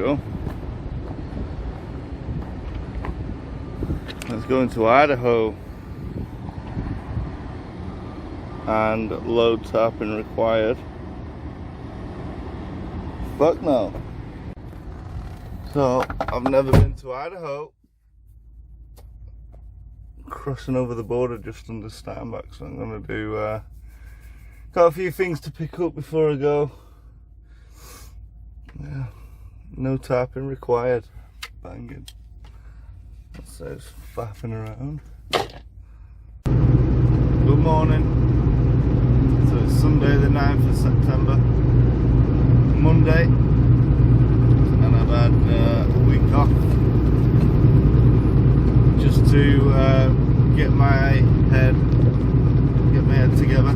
go. Let's go into Idaho. And load tarping required. Fuck no. So, I've never been to Idaho. Crossing over the border just under Steinbach, so I'm gonna do, got a few things to pick up before I go. Yeah, no tarping required. Banging. That says faffing around. Good morning. So it's Sunday the 9th of September. Monday. And I've had a week off. Just to get my head together.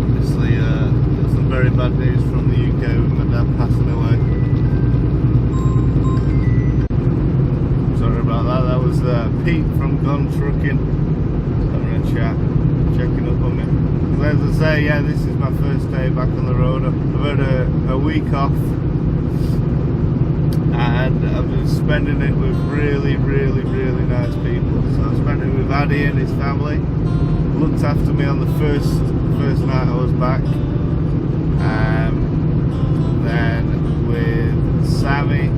Obviously, there's some very bad news from the UK with my dad passing away. Sorry about that. That was Pete from Gun Trucking having a chat, checking up on me. As I say, yeah, this is my first day back on the road. I've had a week off. And I've been spending it with really nice people. So I spent it with Addy and his family. Looked after me on the first night I was back. Then with Sammy,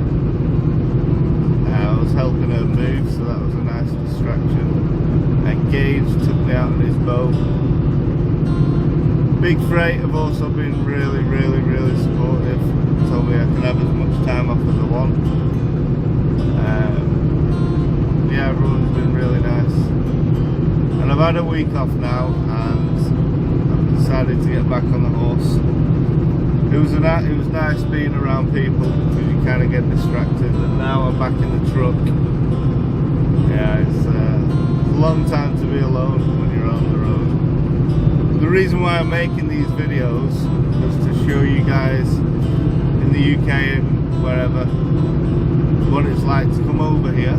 I was helping her move, so that was a nice distraction. And Gage took me out on his boat. Big Freight have also been really supportive. Told me I can have as much time off as I want. Yeah, everyone's been really nice. And I've had a week off now, and I've decided to get back on the horse. It was nice being around people because you kind of get distracted. And now I'm back in the truck. Yeah, it's a long time to be alone when you're on the road. The reason why I'm making these videos is to show you guys in the UK and wherever what it's like to come over here.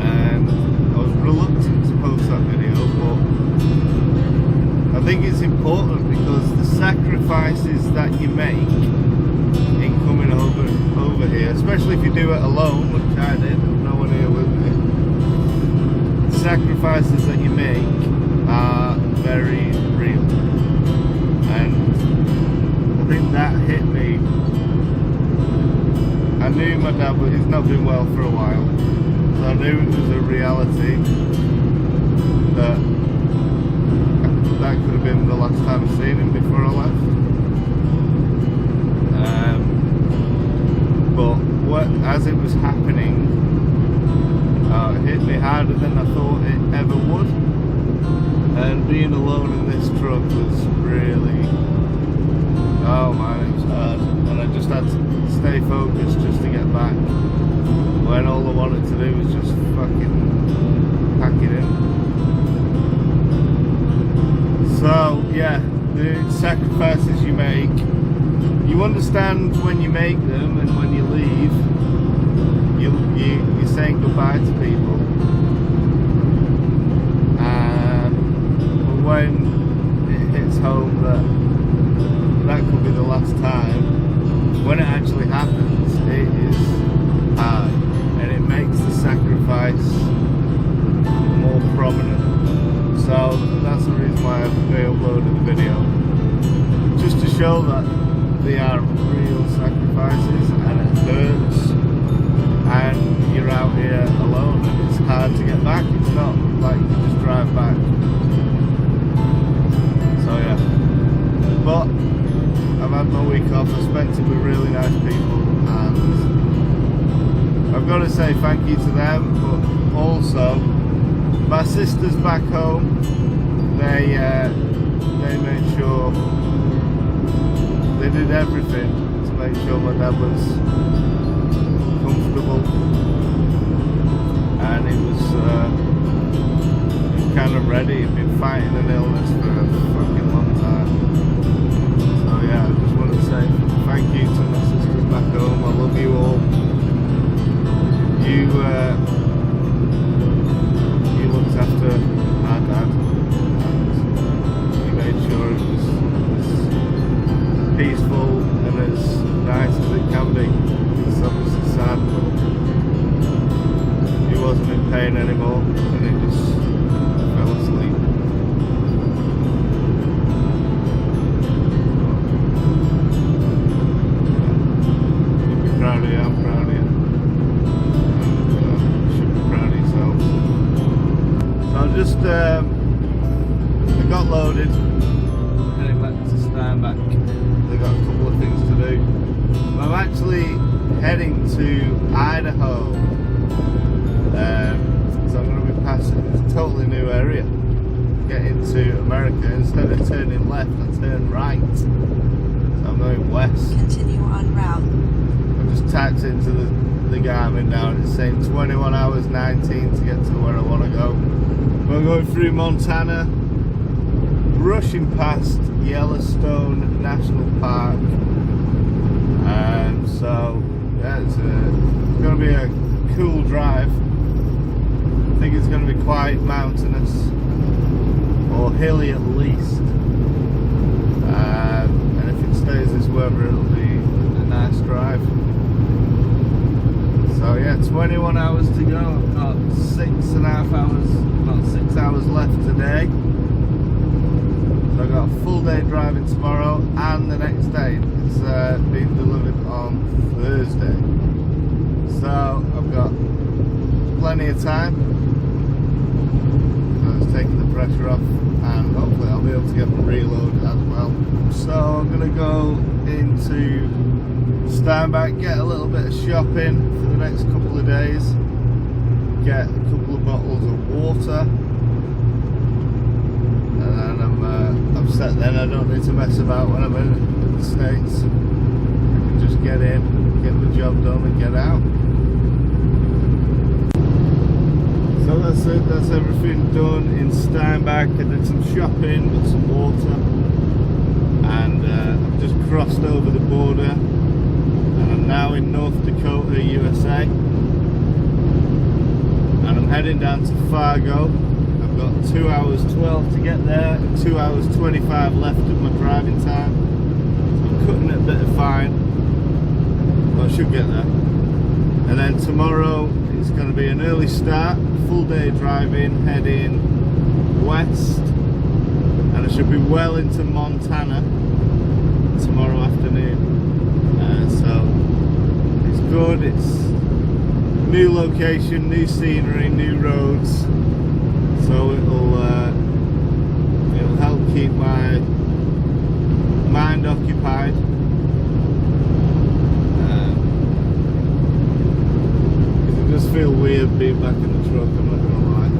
And I was reluctant to post that video, but I think it's important because the sacrifices that you make in coming over here, especially if you do it alone, which I did, no one here with me, the sacrifices that you make are very real. And I think that hit me. I knew my dad, but he's not been well for a while, so I knew it was a reality that could have been the last time I seen him before I left. But as it was happening, it hit me harder than I thought it ever would. And being alone in this truck was really, oh man, it was hard. And I just had to stay focused just to get back, when all I wanted to do was just fucking pack it in. So yeah, the sacrifices you make, you understand when you make them, and when you leave, you're saying goodbye to people. When it hits home that could be the last time, when it actually happens, it is hard, and it makes the sacrifice more prominent. So that's the reason why I uploaded the video, just to show that they are real sacrifices, and it hurts, and you're out here alone, and it's hard to get back. It's not like you just drive back. So yeah, but I've had my week off. I spent it with really nice people, and I've got to say thank you to them, but also my sisters back home. They made sure they did everything to make sure my dad was comfortable, and he was kind of ready. He'd been fighting an illness for a fucking long time. So yeah, I just want to say thank you to my sisters back home. I love you all. You looked after our dad, and you made sure it was peaceful and as can be. It's obviously sad, but he wasn't in pain anymore and he just fell asleep. You'd be proud of you, I'm proud of you. And you should be proud of yourselves. So I got loaded, heading back to Steinbach. They got a couple of things to do. I'm actually heading to Idaho, so I'm going to be passing a totally new area, get into America. Instead of turning left, I turn right, so I'm going west. Continue on route. I just typed into the Garmin now and it's saying 21 hours 19 to get to where I want to go. We're going through Montana, rushing past Yellowstone National Park, so yeah, it's going to be a cool drive. I think it's going to be quite mountainous or hilly at least, and if it stays this weather it'll be a nice drive. So yeah, 21 hours to go. I've got 6.5 hours, about 6 hours left today. So I've got a full day driving tomorrow and the next day. It's being delivered on Thursday. So I've got plenty of time. So it's taking the pressure off and hopefully I'll be able to get my reload as well. So I'm going to go into Steinbach, get a little bit of shopping for the next couple of days, get a couple of bottles of water. And then I'm set then. I don't need to mess about when I'm in the States. I can just get in, get the job done and get out. So that's it, that's everything done in Steinbach. I did some shopping, got some water, and I've just crossed over the border and I'm now in North Dakota, USA. And I'm heading down to Fargo. I've got 2 hours 12 to get there and 2 hours 25 left of my driving time. So I'm cutting it a bit of fine, but I should get there. And then tomorrow it's going to be an early start, full day driving, heading west, and I should be well into Montana tomorrow afternoon. So it's good, it's new location, new scenery, new roads. So it'll help keep my mind occupied. Because it does feel weird being back in the truck, I'm not gonna lie.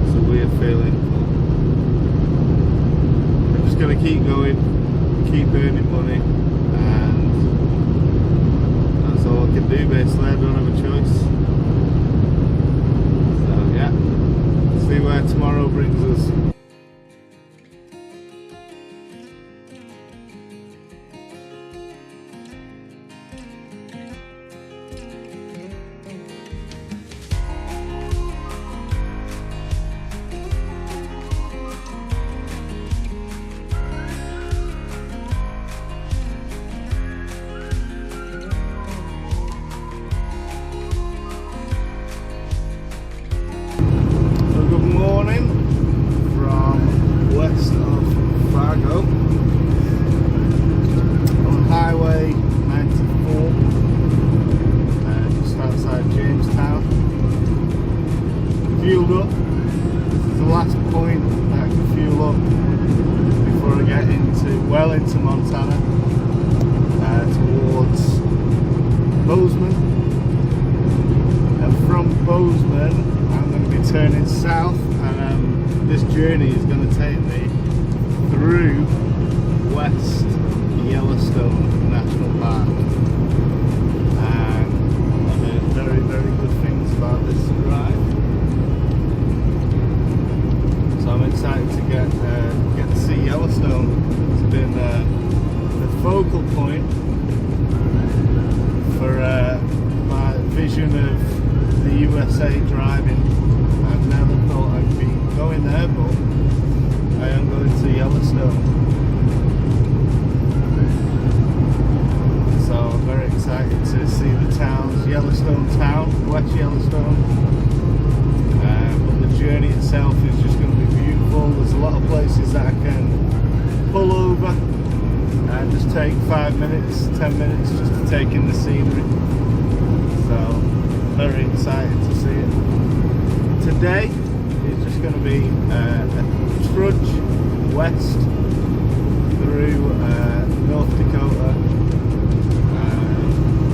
It's a weird feeling. I'm just gonna keep going, keep earning money, and that's all I can do basically. I don't have a choice. See where tomorrow brings us. Fueled up. This is the last point that I can fuel up before I get into Montana, towards Bozeman. And from Bozeman I'm going to be turning south, and this journey is going to take me through West Yellowstone National Park. And I've heard very, very good things about this drive. I'm excited to get to see Yellowstone. It's been the focal point for my vision of the USA driving. I've never thought I'd be going there, but I am going to Yellowstone. itself is just going to be beautiful. There's a lot of places that I can pull over and just take 5 minutes, 10 minutes just to take in the scenery. So very excited to see it. Today is just going to be a trudge west through North Dakota.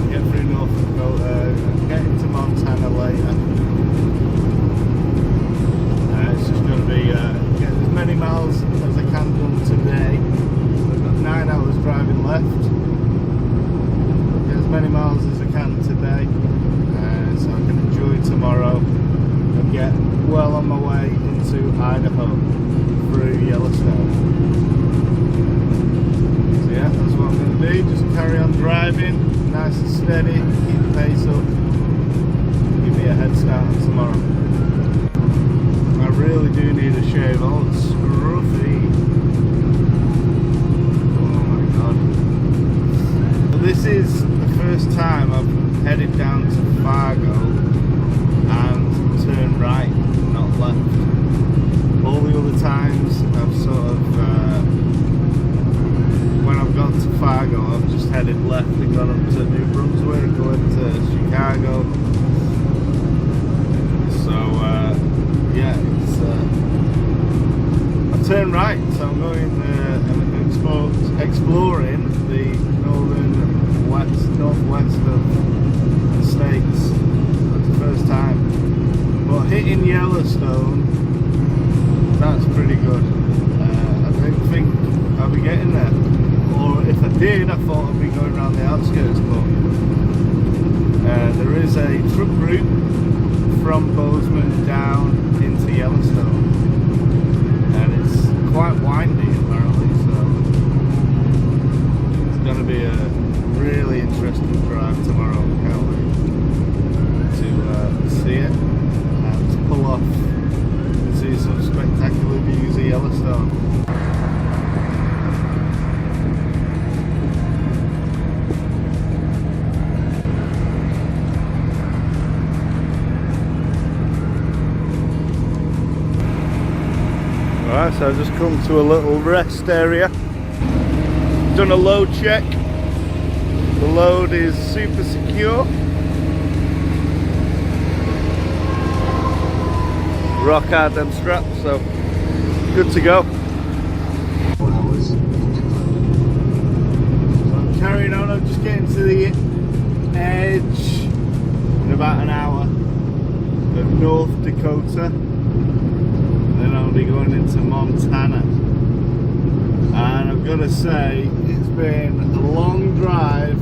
Get through North Dakota, get into Montana later. It's just going to be get as many miles as I can done today. I've got 9 hours driving left. Get as many miles as I can today, so I can enjoy tomorrow and get well on my way into Idaho through Yellowstone. So yeah, that's what I'm going to do. Just carry on driving, nice and steady, keep the pace up, give me a head start on tomorrow. I really do need a shave. Oh, it's scruffy. Oh my god. But this is the first time I've headed down to Fargo and turned right, not left. All the other times I've sort of, when I've got to Fargo, I've just headed left and gone up to New Brunswick, going to Chicago. So yeah, it's I turned right, so I'm going exploring the northwest of the states. That's the first time. But hitting Yellowstone, that's pretty good. I don't think I'll be getting there. Or if I did, I thought I'd be going around the outskirts, but there is a truck route from Bozeman down into Yellowstone, and it's quite windy apparently, so it's going to be a really interesting drive tomorrow. Can't wait to see it and to pull off and see some spectacular views of Yellowstone. Alright, so I've just come to a little rest area. Done a load check. The load is super secure. Rock hard them straps, so good to go. So I'm carrying on, I'm just getting to the edge in about an hour of North Dakota. Then I'll be going into Montana, and I've got to say it's been a long drive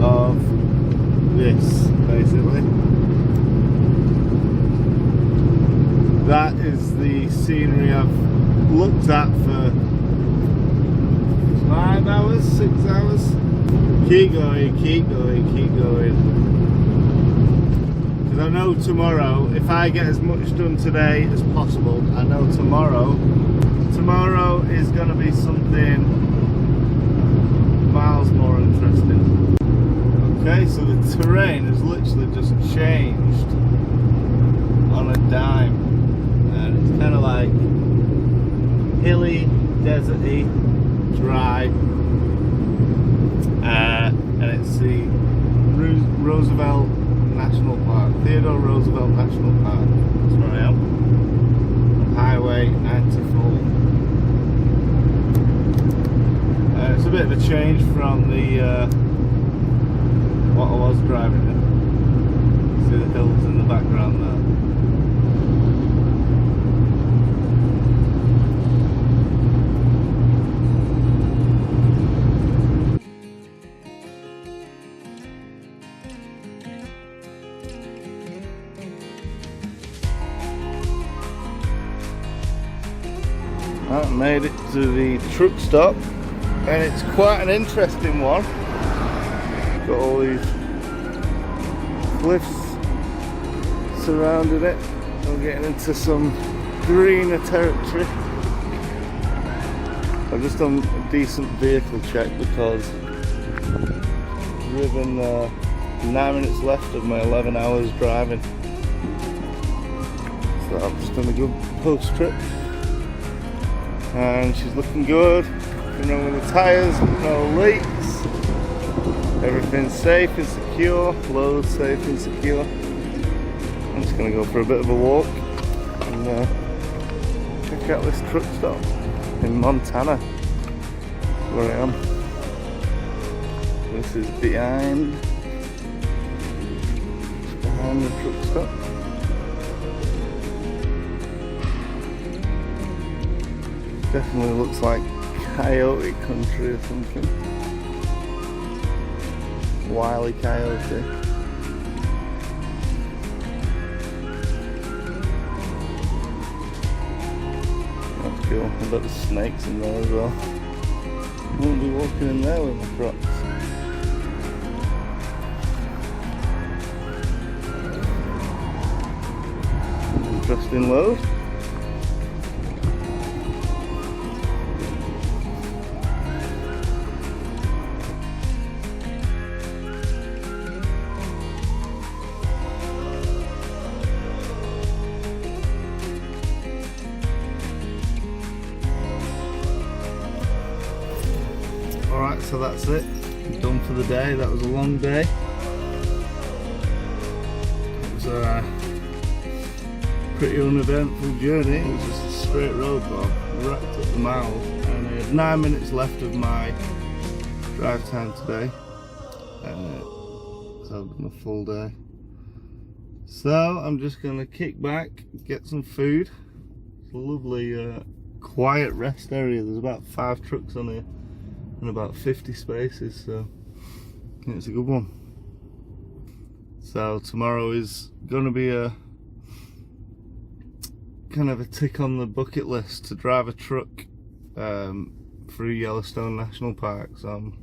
of this basically. That is the scenery I've looked at for 5 hours, 6 hours. Keep going, keep going, keep going. Because I know tomorrow, if I get as much done today as possible, I know tomorrow is going to be something miles more interesting. Okay, so the terrain has literally just changed on a dime, and it's kind of like hilly, deserty, dry, and it's the Roosevelt National Park, Theodore Roosevelt National Park. That's where I am, on Highway 94. It's a bit of a change from the what I was driving in. See the hills in the background there. I made it to the truck stop, and it's quite an interesting one. Got all these cliffs surrounding it. I'm getting into some greener territory. I've just done a decent vehicle check because I've driven 9 minutes left of my 11 hours driving. So So I've just done a good post trip, and she's looking good. Nothing wrong with the tyres, no leaks. Everything's safe and secure, loads safe and secure. I'm just going to go for a bit of a walk and check out this truck stop in Montana, where I am. This is behind the truck stop. Definitely looks like coyote country or something. Wily coyote. That's cool. I bet there's snakes in there as well. I won't be walking in there with my Crocs. Interesting load. Alright, so that's it. I'm done for the day. That was a long day. It was a pretty uneventful journey. It was just a straight road, but I racked up the miles, and I had 9 minutes left of my drive time today. So I've done a full day. So I'm just going to kick back, get some food. It's a lovely quiet rest area. There's about 5 trucks on here and about 50 spaces, so yeah, it's a good one. So tomorrow is going to be a kind of a tick on the bucket list to drive a truck through Yellowstone National Park. So I'm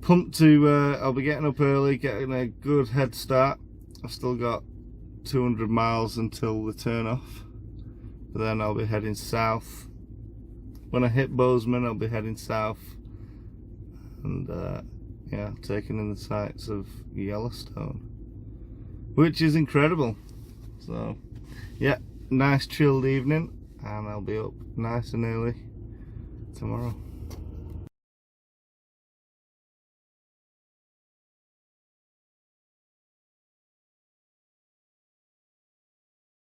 pumped to, I'll be getting up early, getting a good head start. I've still got 200 miles until the turn off, but then I'll be heading south. When I hit Bozeman, I'll be heading south and yeah, taking in the sights of Yellowstone, which is incredible. So yeah, nice chilled evening, and I'll be up nice and early tomorrow.